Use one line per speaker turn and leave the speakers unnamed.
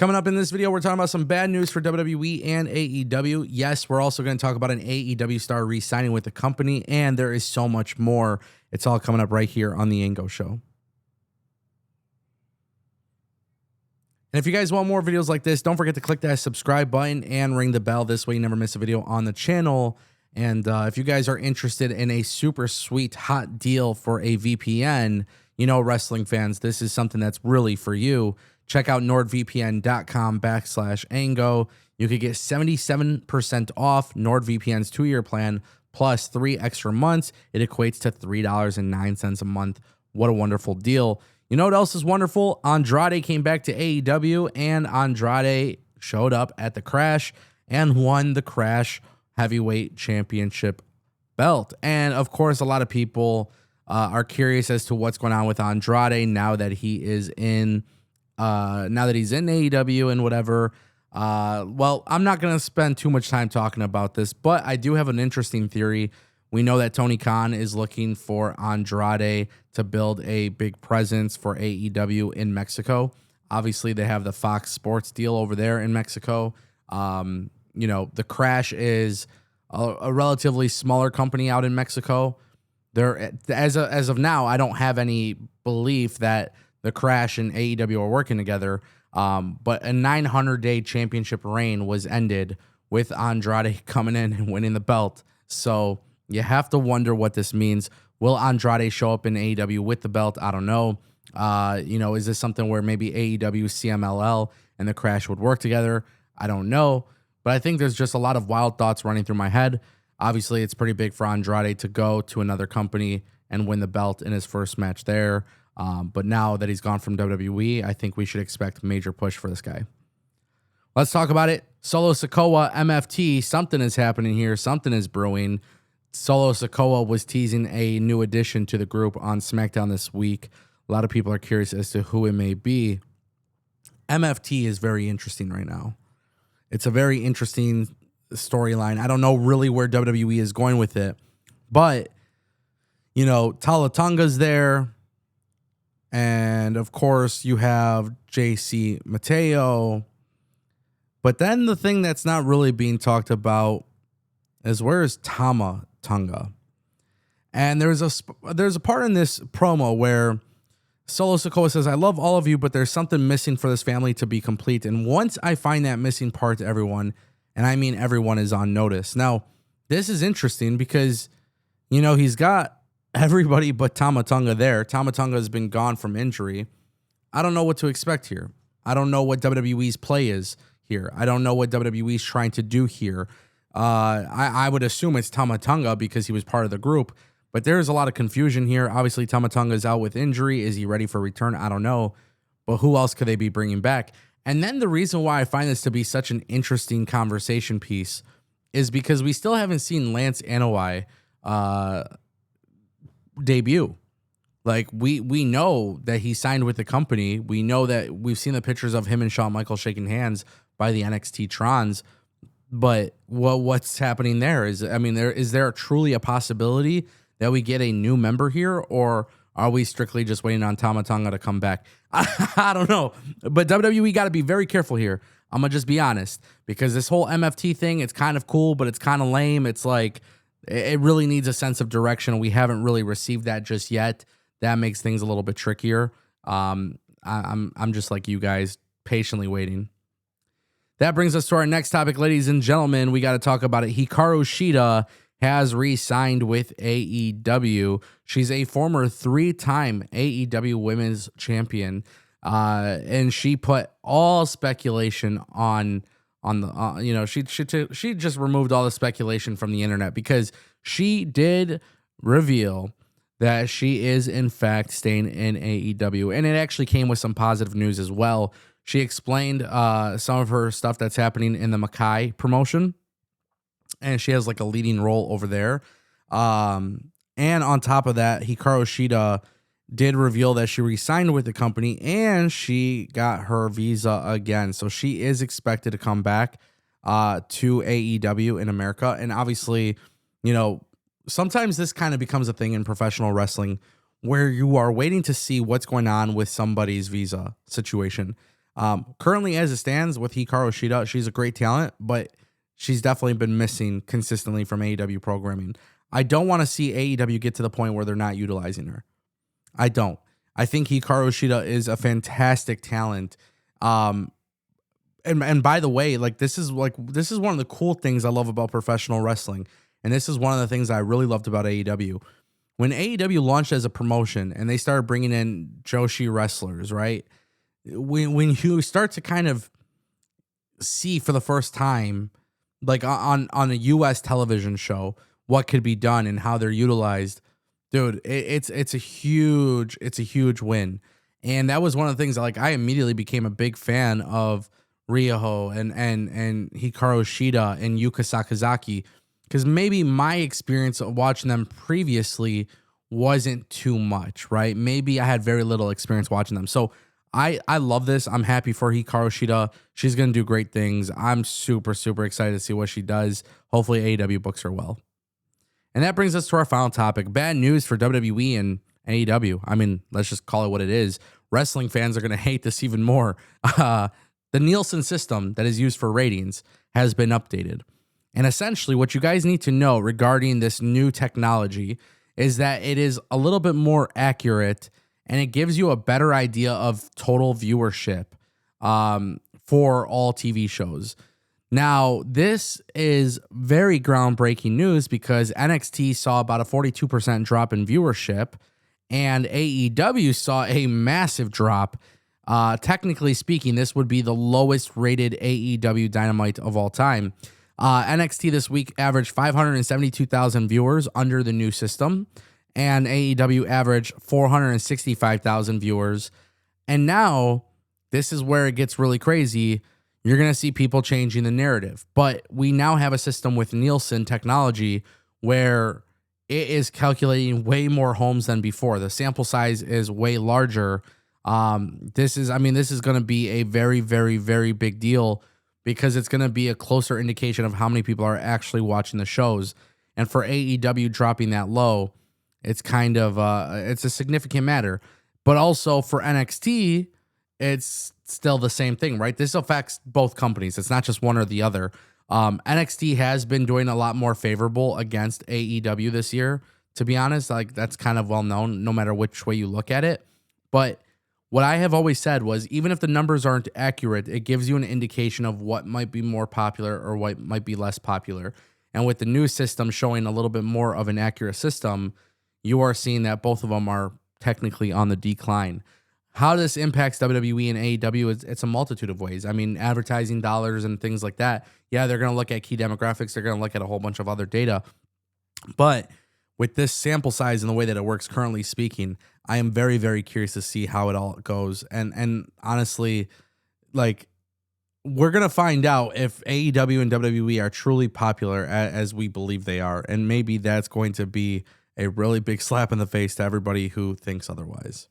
Coming up in this video, we're talking about some bad news for WWE and AEW. Yes, we're also going to talk about an AEW star re-signing with the company, and there is so much more. It's all coming up right here on the Ango Show. And if you guys want more videos like this, don't forget to click that subscribe button and ring the bell. This way you never miss a video on the channel. And if you guys are interested in a super sweet hot deal for a VPN, you know, wrestling fans, this is something that's really for you. Check out nordvpn.com/Ango. You could get 77% off NordVPN's 2-year plan plus 3 extra months. It equates to $3.09 a month. What a wonderful deal. You know what else is wonderful? Andrade came back to AEW, and Andrade showed up at the Crash and won the Crash Heavyweight Championship belt. And of course, a lot of people are curious as to what's going on with Andrade now that he is in AEW and whatever. Well, I'm not going to spend too much time talking about this, but I do have an interesting theory. We know that Tony Khan is looking for Andrade to build a big presence for AEW in Mexico. Obviously, they have the Fox Sports deal over there in Mexico. You know, the Crash is a relatively smaller company out in Mexico. There, as of now, I don't have any belief that the Crash and AEW are working together. But a 900-day championship reign was ended with Andrade coming in and winning the belt. So you have to wonder what this means. Will Andrade show up in AEW with the belt? I don't know. You know, is this something where maybe AEW, CMLL, and the Crash would work together? I don't know. But I think there's just a lot of wild thoughts running through my head. Obviously, it's pretty big for Andrade to go to another company and win the belt in his first match there. But now that he's gone from WWE, I think we should expect a major push for this guy. Let's talk about it. Solo Sikoa, MFT, something is happening here. Something is brewing. Solo Sikoa was teasing a new addition to the group on SmackDown this week. A lot of people are curious as to who it may be. MFT is very interesting right now. It's a very interesting storyline. I don't know really where WWE is going with it. But, you know, Tala Tonga's there. And, of course, you have JC Mateo. But then the thing that's not really being talked about is where is Tama Tonga? And there's a part in this promo where Solo Sikoa says, I love all of you, but there's something missing for this family to be complete. And once I find that missing part to everyone, and I mean everyone is on notice. Now, this is interesting because, you know, he's got everybody but Tama Tonga there. Tama Tonga has been gone from injury. I don't know what to expect here. I don't know what WWE's play is here. I don't know what WWE's trying to do here. I would assume it's Tama Tonga because he was part of the group, but there's a lot of confusion here. Obviously, Tama Tonga is out with injury. Is he ready for return? I don't know, but who else could they be bringing back? And then the reason why I find this to be such an interesting conversation piece is because we still haven't seen Lance Anoa'i debut. Like we know that he signed with the company. We know that we've seen the pictures of him and Shawn Michaels shaking hands by the NXT Trons. But what's happening there is, I mean, is there truly a possibility that we get a new member here, or are we strictly just waiting on Tama Tonga to come back? I don't know. But WWE got to be very careful here. I'm going to just be honest, because this whole MFT thing, it's kind of cool, but it's kind of lame. It's like, it really needs a sense of direction. We haven't really received that just yet. That makes things a little bit trickier. I'm just like you guys, patiently waiting. That brings us to our next topic, ladies and gentlemen. We got to talk about it. Hikaru Shida has re-signed with AEW. She's a former 3-time AEW Women's Champion, and she put all speculation on the. You know, she just removed all the speculation from the internet because she did reveal that she is in fact staying in AEW, and it actually came with some positive news as well. She explained some of her stuff that's happening in the Makai promotion, and she has like a leading role over there. And on top of that, Hikaru Shida did reveal that she re-signed with the company and she got her visa again. So she is expected to come back to AEW in America. And obviously, you know, sometimes this kind of becomes a thing in professional wrestling where you are waiting to see what's going on with somebody's visa situation. Currently, as it stands with Hikaru Shida, she's a great talent, but she's definitely been missing consistently from AEW programming. I don't want to see AEW get to the point where they're not utilizing her. I don't. I think Hikaru Shida is a fantastic talent. And by the way, this is one of the cool things I love about professional wrestling, and this is one of the things I really loved about AEW. When AEW launched as a promotion and they started bringing in Joshi wrestlers, right? When you start to kind of see for the first time, like on a U.S. television show, what could be done and how they're utilized, dude, it's a huge win. And that was one of the things that, like, I immediately became a big fan of Ryoho and Hikaru Shida and Yuka Sakazaki, because maybe my experience of watching them previously wasn't too much, right? Maybe I had very little experience watching them. So I love this. I'm happy for Hikaru Shida. She's going to do great things. I'm super, super excited to see what she does. Hopefully AEW books her well. And that brings us to our final topic. Bad news for WWE and AEW. I mean, let's just call it what it is. Wrestling fans are going to hate this even more. The Nielsen system that is used for ratings has been updated. And essentially what you guys need to know regarding this new technology is that it is a little bit more accurate and it gives you a better idea of total viewership for all TV shows. Now, this is very groundbreaking news because NXT saw about a 42% drop in viewership and AEW saw a massive drop. Technically speaking, this would be the lowest rated AEW Dynamite of all time. NXT this week averaged 572,000 viewers under the new system, and AEW averaged 465,000 viewers. And now, this is where it gets really crazy. You're going to see people changing the narrative. But we now have a system with Nielsen technology where it is calculating way more homes than before. The sample size is way larger. This is going to be a very, very, very big deal because it's going to be a closer indication of how many people are actually watching the shows. And for AEW dropping that low, it's kind of it's a significant matter. But also for NXT, it's still the same thing, right? This affects both companies. It's not just one or the other. NXT has been doing a lot more favorable against AEW this year, to be honest. Like, that's kind of well known no matter which way you look at it. But what I have always said was, even if the numbers aren't accurate, it gives you an indication of what might be more popular or what might be less popular. And with the new system showing a little bit more of an accurate system, you are seeing that both of them are technically on the decline. How this impacts WWE and AEW, it's a multitude of ways. I mean, advertising dollars and things like that. Yeah, they're going to look at key demographics. They're going to look at a whole bunch of other data. But with this sample size and the way that it works currently speaking, I am very, very curious to see how it all goes. And honestly, like, we're going to find out if AEW and WWE are truly popular as we believe they are. And maybe that's going to be a really big slap in the face to everybody who thinks otherwise.